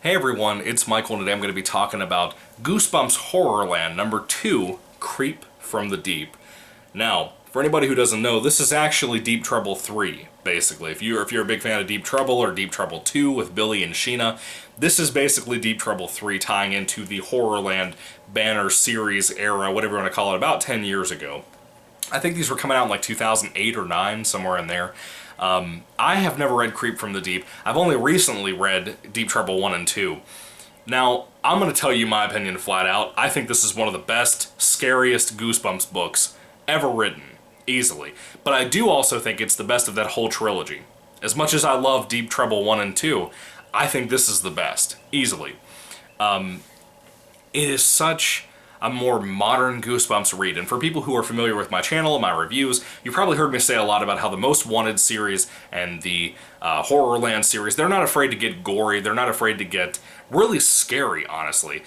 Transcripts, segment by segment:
Hey everyone, it's Michael, and today I'm going to be talking about Goosebumps HorrorLand number 2, Creep from the Deep. Now, for anybody who doesn't know, this is actually Deep Trouble 3, basically. If you're a big fan of Deep Trouble or Deep Trouble 2 with Billy and Sheena, this is basically Deep Trouble 3 tying into the HorrorLand banner series era, whatever you want to call it, about 10 years ago. I think these were coming out in like 2008 or 9, somewhere in there. I have never read Creep from the Deep. I've only recently read Deep Trouble 1 and 2. Now, I'm going to tell you my opinion flat out. I think this is one of the best, scariest Goosebumps books ever written, easily. But I do also think it's the best of that whole trilogy. As much as I love Deep Trouble 1 and 2, I think this is the best, easily. It is such a more modern Goosebumps read. And for people who are familiar with my channel and my reviews, you probably heard me say a lot about how the Most Wanted series and the HorrorLand series, they're not afraid to get gory, they're not afraid to get really scary, honestly.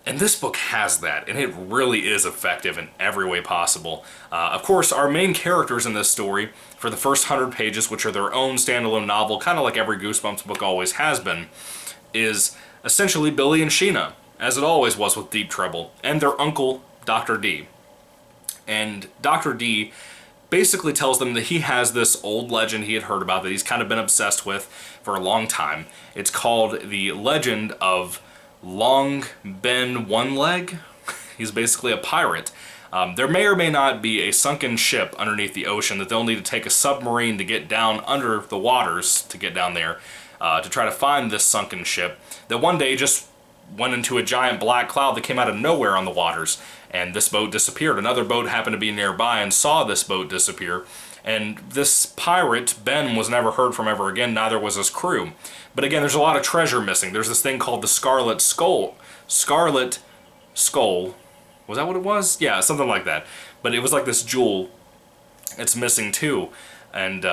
And this book has that, and it really is effective in every way possible. Of course, our main characters in this story, for the first 100 pages, which are their own standalone novel, kind of like every Goosebumps book always has been, is essentially Billy and Sheena, as it always was with Deep Trouble, and their uncle, Dr. D. And Dr. D basically tells them that he has this old legend he had heard about that he's kind of been obsessed with for a long time. It's called the Legend of Long Ben One Leg. He's basically a pirate. There may or may not be a sunken ship underneath the ocean that they'll need to take a submarine to get down under the waters to get down there to try to find this sunken ship that one day just went into a giant black cloud that came out of nowhere on the waters, and this boat disappeared. Another boat happened to be nearby and saw this boat disappear, and this pirate, Ben, was never heard from ever again, neither was his crew. But again, there's a lot of treasure missing. There's this thing called the Scarlet Skull. Scarlet Skull. Was that what it was? Yeah, something like that. But it was like this jewel. It's missing too. And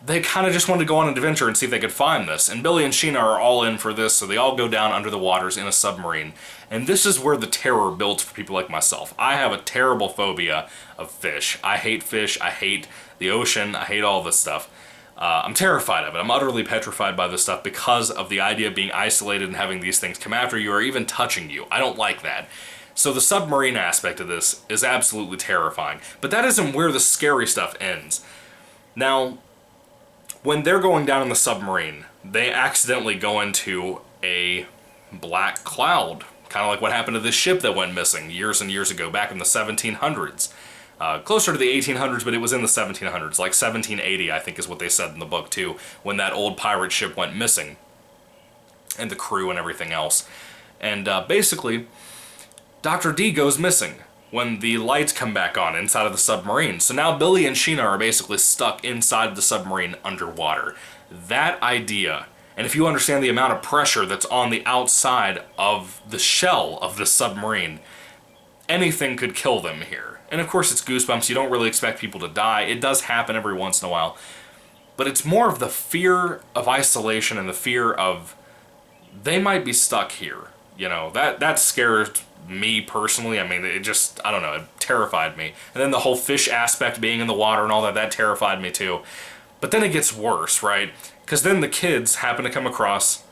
they kind of just wanted to go on an adventure and see if they could find this. And Billy and Sheena are all in for this, so they all go down under the waters in a submarine. And this is where the terror builds for people like myself. I have a terrible phobia of fish. I hate fish, I hate the ocean, I hate all this stuff. I'm terrified of it. I'm utterly petrified by this stuff because of the idea of being isolated and having these things come after you or even touching you. I don't like that. So the submarine aspect of this is absolutely terrifying. But that isn't where the scary stuff ends. Now, when they're going down in the submarine, they accidentally go into a black cloud. Kind of like what happened to this ship that went missing years and years ago, back in the 1700s. Closer to the 1800s, but it was in the 1700s. Like 1780, I think is what they said in the book, too, when that old pirate ship went missing. And the crew and everything else. And basically, Dr. D goes missing when the lights come back on inside of the submarine. So now Billy and Sheena are basically stuck inside of the submarine underwater. That idea, and if you understand the amount of pressure that's on the outside of the shell of the submarine, anything could kill them here. And of course it's Goosebumps, you don't really expect people to die. It does happen every once in a while. But it's more of the fear of isolation and the fear of they might be stuck here. You know, that scared me personally. I mean, it just, I don't know, it terrified me. And then the whole fish aspect being in the water and all that, that terrified me too. But then it gets worse, right? Because then the kids happen to come across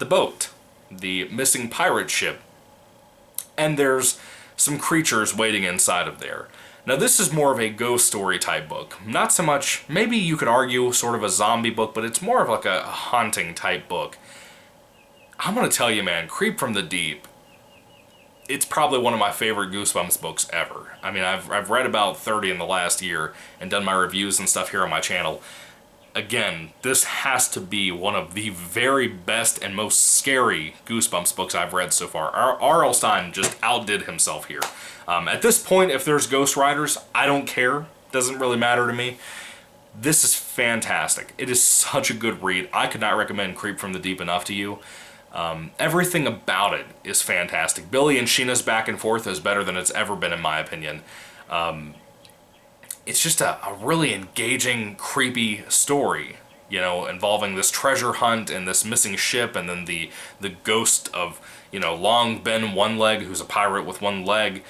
the boat, the missing pirate ship. And there's some creatures waiting inside of there. Now this is more of a ghost story type book. Not so much, maybe you could argue sort of a zombie book, but it's more of like a haunting type book. I'm gonna tell you, man, Creep from the Deep, it's probably one of my favorite Goosebumps books ever. I mean, I've read about 30 in the last year and done my reviews and stuff here on my channel. Again, this has to be one of the very best and most scary Goosebumps books I've read so far. R.L. Stine just outdid himself here. At this point, if there's ghostwriters, I don't care. Doesn't really matter to me. This is fantastic. It is such a good read. I could not recommend Creep from the Deep enough to you. Everything about it is fantastic. Billy and Sheena's back and forth is better than it's ever been, in my opinion. It's just a really engaging, creepy story, you know, involving this treasure hunt and this missing ship, and then the ghost of, you know, Long Ben One Leg, who's a pirate with one leg.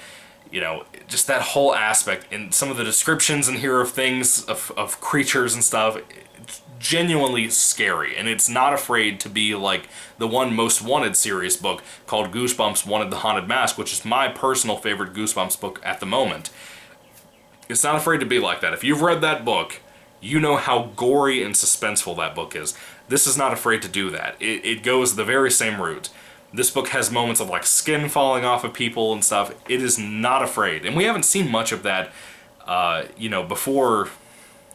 You know, just that whole aspect, and some of the descriptions in here of things, of creatures and stuff, it's genuinely scary, and it's not afraid to be like the one Most Wanted series book called Goosebumps Wanted the Haunted Mask, which is my personal favorite Goosebumps book at the moment. It's not afraid to be like that. If you've read that book, you know how gory and suspenseful that book is. This is not afraid to do that. It goes the very same route. This book has moments of like skin falling off of people and stuff. It is not afraid. And we haven't seen much of that, before,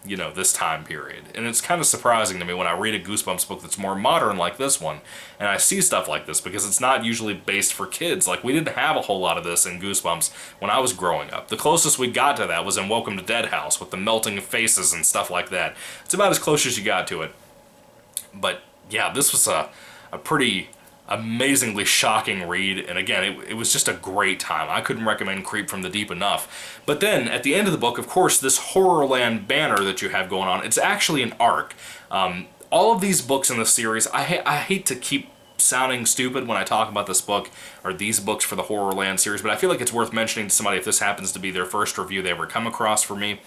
this time period. And it's kind of surprising to me when I read a Goosebumps book that's more modern like this one, and I see stuff like this, because it's not usually based for kids. Like, we didn't have a whole lot of this in Goosebumps when I was growing up. The closest we got to that was in Welcome to Dead House, with the melting of faces and stuff like that. It's about as close as you got to it. But yeah, this was a pretty amazingly shocking read, and again, it was just a great time. I couldn't recommend Creep from the Deep enough. But then, at the end of the book, of course, this HorrorLand banner that you have going on, it's actually an arc. All of these books in the series, I hate to keep sounding stupid when I talk about this book, or these books for the HorrorLand series, but I feel like it's worth mentioning to somebody if this happens to be their first review they ever come across for me,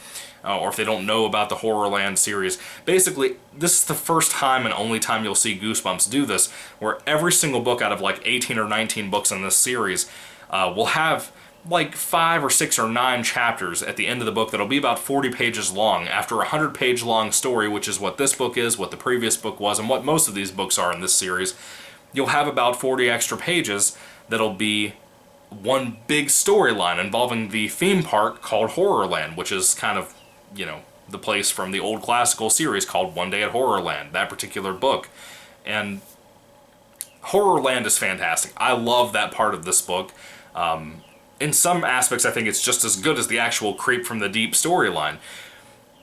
or if they don't know about the HorrorLand series. Basically, this is the first time and only time you'll see Goosebumps do this, where every single book out of like 18 or 19 books in this series will have like 5 or 6 or 9 chapters at the end of the book that'll be about 40 pages long after a 100-page long story, which is what this book is, what the previous book was, and what most of these books are in this series. You'll have about 40 extra pages that'll be one big storyline involving the theme park called HorrorLand, which is kind of, the place from the old classical series called One Day at HorrorLand, that particular book. And HorrorLand is fantastic. I love that part of this book. In some aspects, I think it's just as good as the actual Creep from the Deep storyline.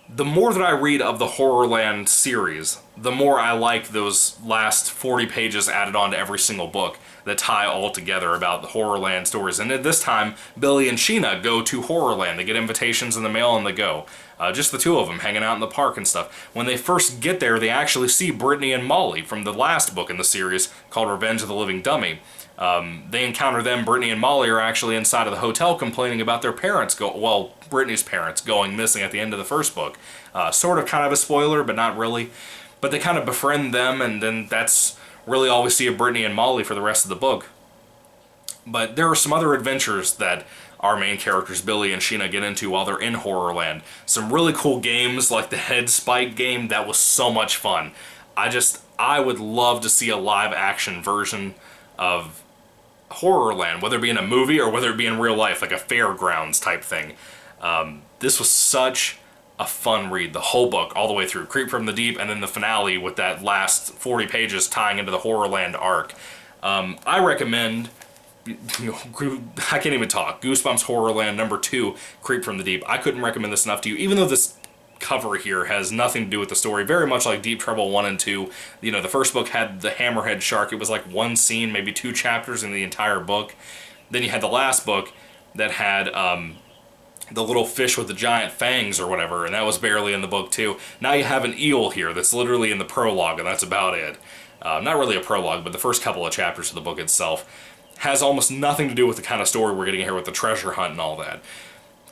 The more that I read of the HorrorLand series, the more I like those last 40 pages added on to every single book that tie all together about the HorrorLand stories. And at this time, Billy and Sheena go to HorrorLand. They get invitations in the mail and they go. Just the two of them hanging out in the park and stuff. When they first get there, they actually see Brittany and Molly from the last book in the series called Revenge of the Living Dummy. They encounter them. Brittany and Molly are actually inside of the hotel complaining about their parents, Brittany's parents going missing at the end of the first book. Sort of kind of a spoiler, but not really. But they kind of befriend them, and then that's really all we see of Brittany and Molly for the rest of the book. But there are some other adventures that our main characters, Billy and Sheena, get into while they're in Horrorland. Some really cool games, like the Head Spike game. That was so much fun. I would love to see a live-action version of Horrorland, whether it be in a movie or whether it be in real life, like a fairgrounds type thing. This was such a fun read, the whole book, all the way through. Creep from the Deep, and then the finale with that last 40 pages tying into the Horrorland arc. I recommend, I can't even talk, Goosebumps HorrorLand number 2, Creep from the Deep. I couldn't recommend this enough to you, even though this cover here has nothing to do with the story, very much like Deep Trouble 1 and 2. The first book had the hammerhead shark. It was like one scene, maybe 2 chapters in the entire book. Then you had the last book that had the little fish with the giant fangs or whatever, and that was barely in the book too. Now you have an eel here that's literally in the prologue, and that's about it. Not really a prologue, but the first couple of chapters of the book itself has almost nothing to do with the kind of story we're getting here with the treasure hunt and all that.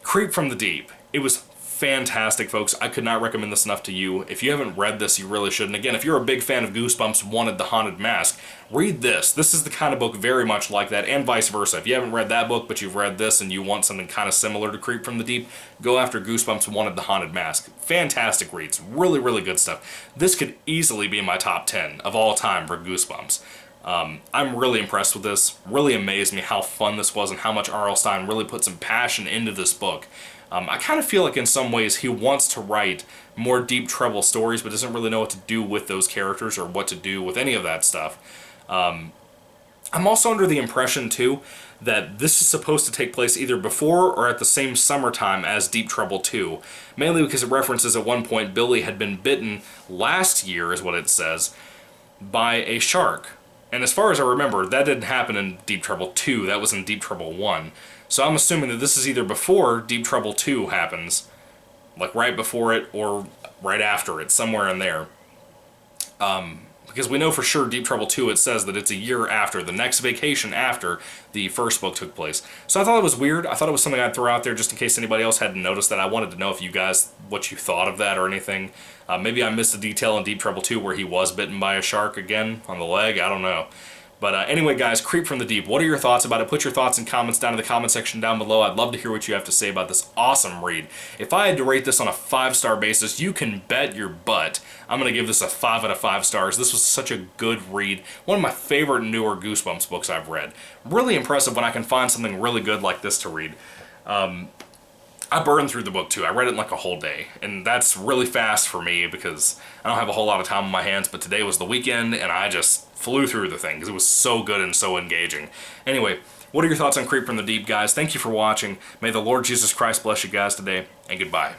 Creep from the Deep. It was fantastic, folks. I could not recommend this enough to you. If you haven't read this, you really should. And again, if you're a big fan of Goosebumps Wanted the Haunted Mask, read this. This is the kind of book very much like that, and vice versa. If you haven't read that book, but you've read this and you want something kind of similar to Creep from the Deep, go after Goosebumps Wanted the Haunted Mask. Fantastic reads. Really, really good stuff. This could easily be in my top 10 of all time for Goosebumps. I'm really impressed with this. Really amazed me how fun this was and how much R.L. Stine really put some passion into this book. I kind of feel like in some ways he wants to write more Deep Trouble stories, but doesn't really know what to do with those characters or what to do with any of that stuff. I'm also under the impression, too, that this is supposed to take place either before or at the same summertime as Deep Trouble 2. Mainly because it references at one point Billy had been bitten last year, is what it says, by a shark. And as far as I remember, that didn't happen in Deep Trouble 2, that was in Deep Trouble 1. So I'm assuming that this is either before Deep Trouble 2 happens, like right before it or right after it, somewhere in there. because we know for sure Deep Trouble 2, it says that it's a year after, the next vacation after the first book took place. So I thought it was weird. I thought it was something I'd throw out there just in case anybody else hadn't noticed that. I wanted to know if you guys, what you thought of that or anything. Maybe I missed a detail in Deep Trouble 2 where he was bitten by a shark again on the leg. I don't know. But anyway, guys, Creep from the Deep, what are your thoughts about it? Put your thoughts and comments down in the comment section down below. I'd love to hear what you have to say about this awesome read. If I had to rate this on a 5-star basis, you can bet your butt I'm going to give this a 5 out of 5 stars. This was such a good read. One of my favorite newer Goosebumps books I've read. Really impressive when I can find something really good like this to read. I burned through the book too. I read it in like a whole day, and that's really fast for me because I don't have a whole lot of time on my hands, but today was the weekend and I just flew through the thing because it was so good and so engaging. Anyway, what are your thoughts on Creep from the Deep, guys? Thank you for watching. May the Lord Jesus Christ bless you guys today, and goodbye.